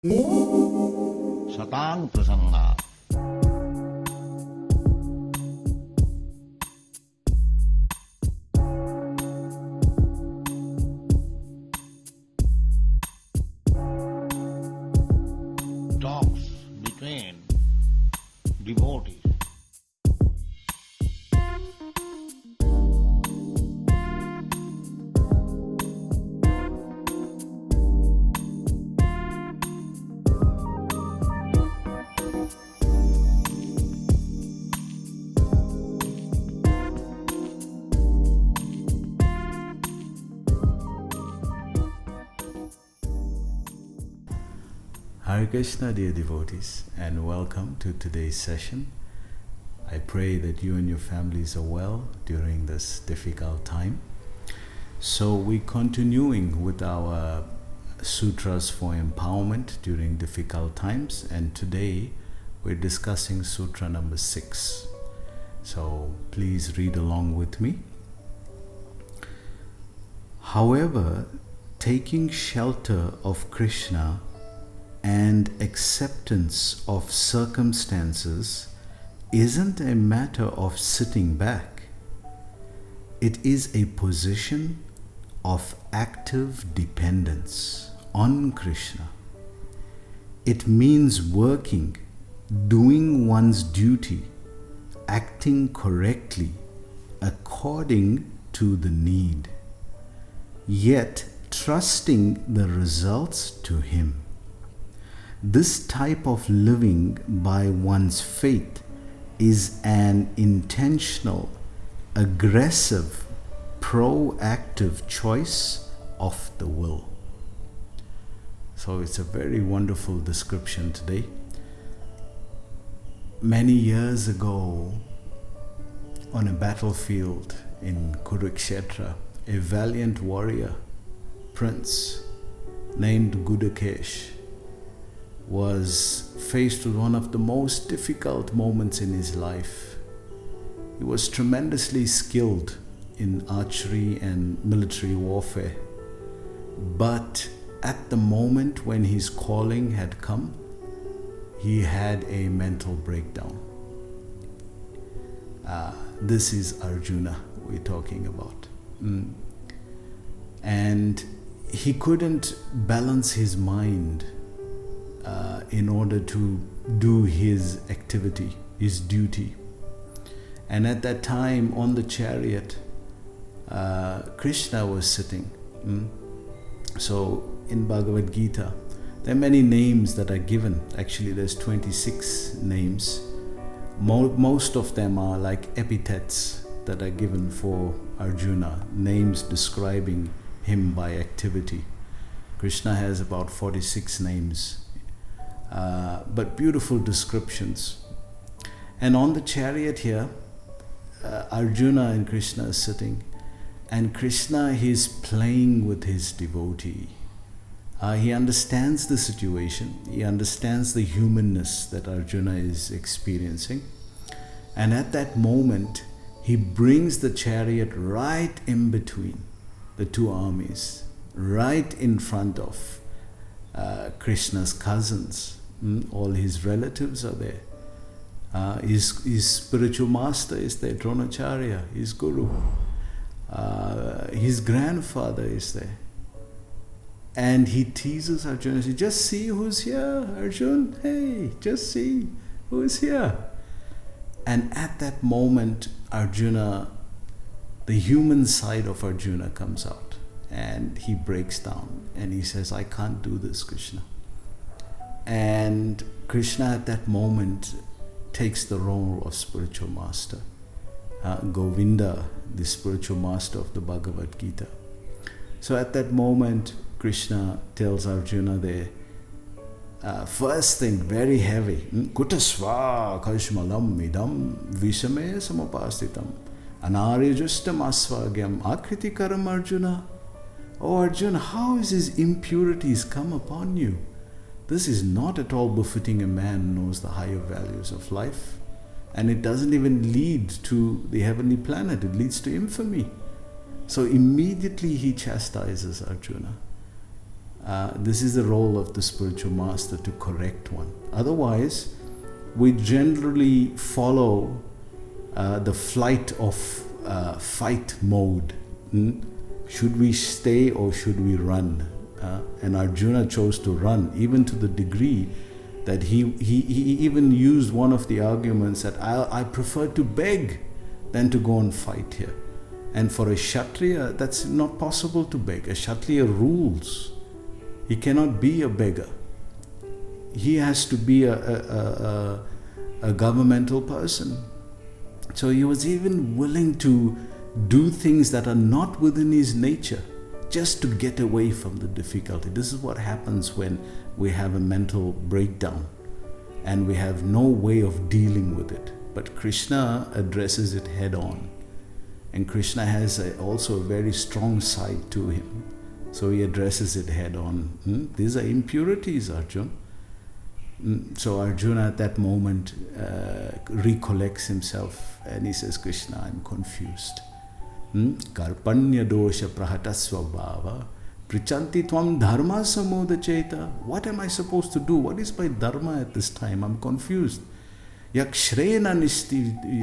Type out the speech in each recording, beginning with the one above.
Satang Prasanga. Talks between devotees. Hare Krishna, dear devotees, and welcome to today's session. I pray that you and your families are well during this difficult time. So we're continuing with our sutras for empowerment during difficult times, and today we're discussing sutra number 6. So please read along with me. However, taking shelter of Krishna and acceptance of circumstances isn't a matter of sitting back. It is a position of active dependence on Krishna. It means working, doing one's duty, acting correctly according to the need, yet trusting the results to Him. This type of living by one's faith is an intentional, aggressive, proactive choice of the will. So it's a very wonderful description today. Many years ago, on a battlefield in Kurukshetra, a valiant warrior, prince named Gudakesh, was faced with one of the most difficult moments in his life. He was tremendously skilled in archery and military warfare. But at the moment when his calling had come, he had a mental breakdown. This is Arjuna we're talking about. And he couldn't balance his mind in order to do his activity, his duty. And at that time on the chariot, Krishna was sitting. So in Bhagavad Gita, there are many names that are given. Actually, there's 26 names. Most of them are like epithets that are given for Arjuna, names describing him by activity. Krishna has about 46 names. But beautiful descriptions. And on the chariot here, Arjuna and Krishna are sitting, and Krishna is playing with his devotee. He understands the situation, he understands the humanness that Arjuna is experiencing, and at that moment he brings the chariot right in between the two armies, right in front of Krishna's cousins. All his relatives are there. His spiritual master is there, Dronacharya, his guru. His grandfather is there. And he teases Arjuna. He says, just see who's here, Arjun. Hey, just see who's here. And at that moment, Arjuna, the human side of Arjuna comes out. And he breaks down and he says, I can't do this, Krishna. And Krishna at that moment takes the role of spiritual master. Govinda, the spiritual master of the Bhagavad Gita. So at that moment, Krishna tells Arjuna there, first thing, very heavy, Kutasva kashmalam idam vishame samapasitam anarijustam asvagyam akritikaram Arjuna. Oh Arjuna, how is his impurities come upon you? This is not at all befitting a man who knows the higher values of life. And it doesn't even lead to the heavenly planet, it leads to infamy. So immediately he chastises Arjuna. This is the role of the spiritual master, to correct one. Otherwise, we generally follow the flight of fight mode. Should we stay or should we run? And Arjuna chose to run, even to the degree that he even used one of the arguments that I prefer to beg than to go and fight here. And for a Kshatriya, that's not possible to beg. A Kshatriya rules. He cannot be a beggar. He has to be a governmental person. So he was even willing to do things that are not within his nature, just to get away from the difficulty. This is what happens when we have a mental breakdown and we have no way of dealing with it. But Krishna addresses it head on. And Krishna has also a very strong side to him. So he addresses it head on. These are impurities, Arjuna. So Arjuna at that moment recollects himself and he says, Krishna, I'm confused. Karpanya dosha prahatasvabhava prichanti tvam dharma samodacheta. What am I supposed to do? What is my dharma at this time? I'm confused. Yakshrena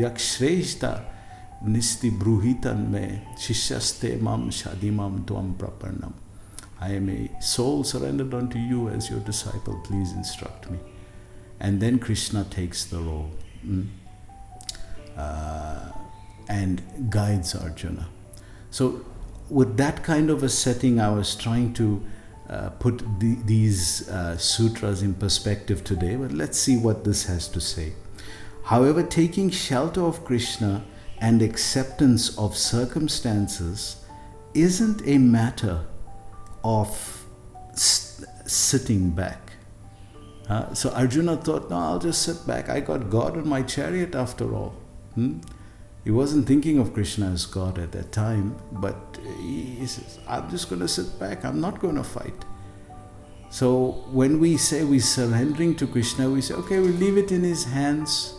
yakshreshta nisti bruhitan me shishyaste mam shadimam tvam praparnam. I am a soul surrendered unto you as your disciple. Please instruct me. And then Krishna takes the role and guides Arjuna. So with that kind of a setting, I was trying to put these sutras in perspective today. But let's see what this has to say. However, taking shelter of Krishna and acceptance of circumstances isn't a matter of sitting back. So Arjuna thought, no, I'll just sit back. I got God on my chariot after all. He wasn't thinking of Krishna as God at that time, but he says, I'm just going to sit back. I'm not going to fight. So when we say we're surrendering to Krishna, we say, okay, we leave it in his hands.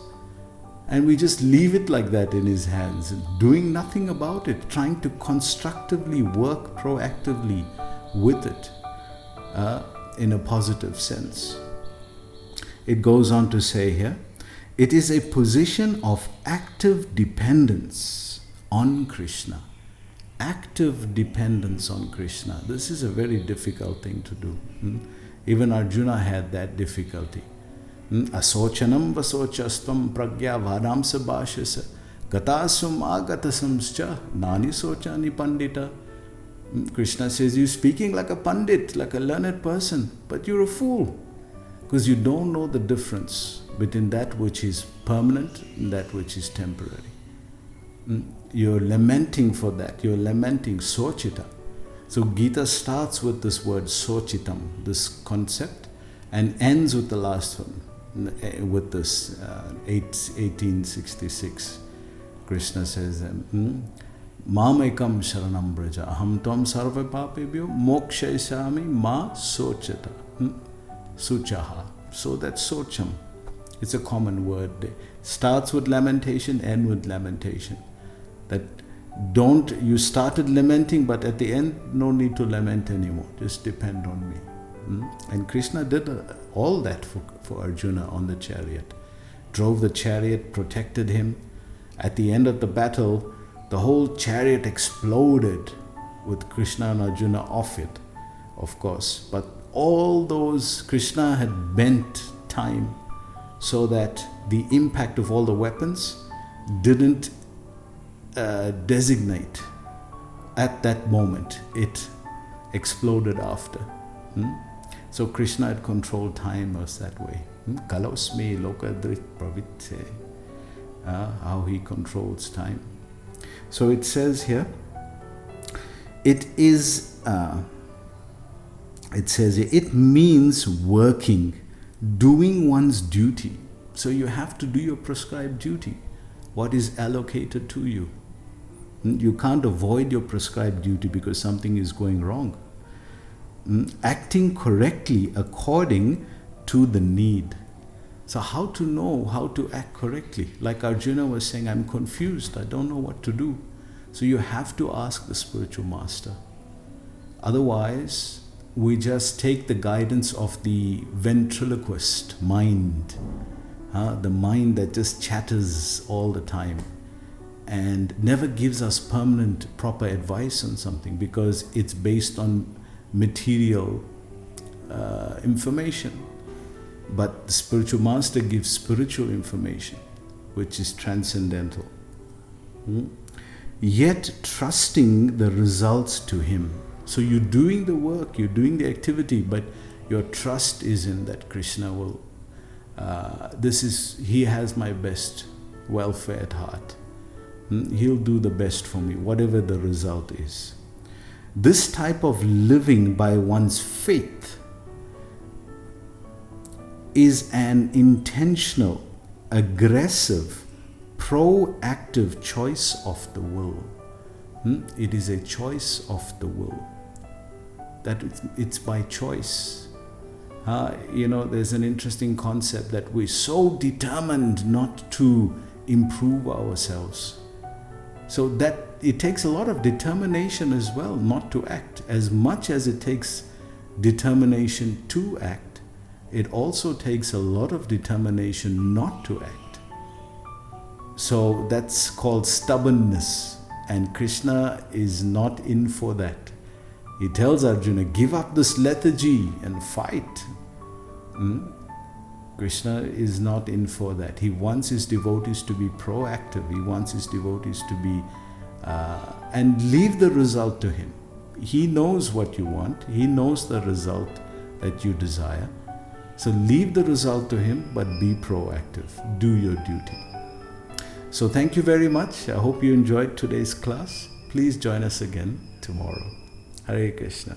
And we just leave it like that in his hands, doing nothing about it, trying to constructively work proactively with it in a positive sense. It goes on to say here, it is a position of active dependence on Krishna. Active dependence on Krishna. This is a very difficult thing to do. Even Arjuna had that difficulty. Asochanam vasochastvam pragya vadamsa bhashasa gatasum agatasamscha nani sochani pandita. Krishna says, you're speaking like a pandit, like a learned person, but you're a fool. Because you don't know the difference between that which is permanent and that which is temporary. You're lamenting for that. You're lamenting sochita. So Gita starts with this word sochitam, this concept, and ends with the last one, with this 1866. Krishna says, Mamekam sharanam braja aham tvam sarva papebhyo mokshayasami ma sochata. Suchaha. So that's socham. It's a common word. Starts with lamentation, end with lamentation. That you started lamenting, but at the end, no need to lament anymore. Just depend on me. And Krishna did all that for Arjuna on the chariot. Drove the chariot, protected him. At the end of the battle, the whole chariot exploded with Krishna and Arjuna off it, of course. But all those, Krishna had bent time so that the impact of all the weapons didn't designate at that moment. It exploded after. So Krishna had controlled time was that way. Kalosmi lokadrit pravitse. How he controls time. So it says here, it means working, doing one's duty. So you have to do your prescribed duty, what is allocated to you. You can't avoid your prescribed duty because something is going wrong. Acting correctly according to the need. So how to know how to act correctly? Like Arjuna was saying, I'm confused, I don't know what to do. So you have to ask the spiritual master. Otherwise, we just take the guidance of the ventriloquist mind, the mind that just chatters all the time and never gives us permanent proper advice on something because it's based on material information. But the spiritual master gives spiritual information, which is transcendental. Yet trusting the results to him. So you're doing the work, you're doing the activity, but your trust is in that Krishna will, he has my best welfare at heart. He'll do the best for me, whatever the result is. This type of living by one's faith is an intentional, aggressive, proactive choice of the will. It is a choice of the will. That it's by choice. There's an interesting concept that we're so determined not to improve ourselves. So that it takes a lot of determination as well not to act. As much as it takes determination to act, it also takes a lot of determination not to act. So that's called stubbornness. And Krishna is not in for that. He tells Arjuna, give up this lethargy and fight. Krishna is not in for that. He wants his devotees to be proactive. He wants his devotees to be, and leave the result to him. He knows what you want. He knows the result that you desire. So leave the result to him, but be proactive. Do your duty. So thank you very much. I hope you enjoyed today's class. Please join us again tomorrow. Hare Krishna.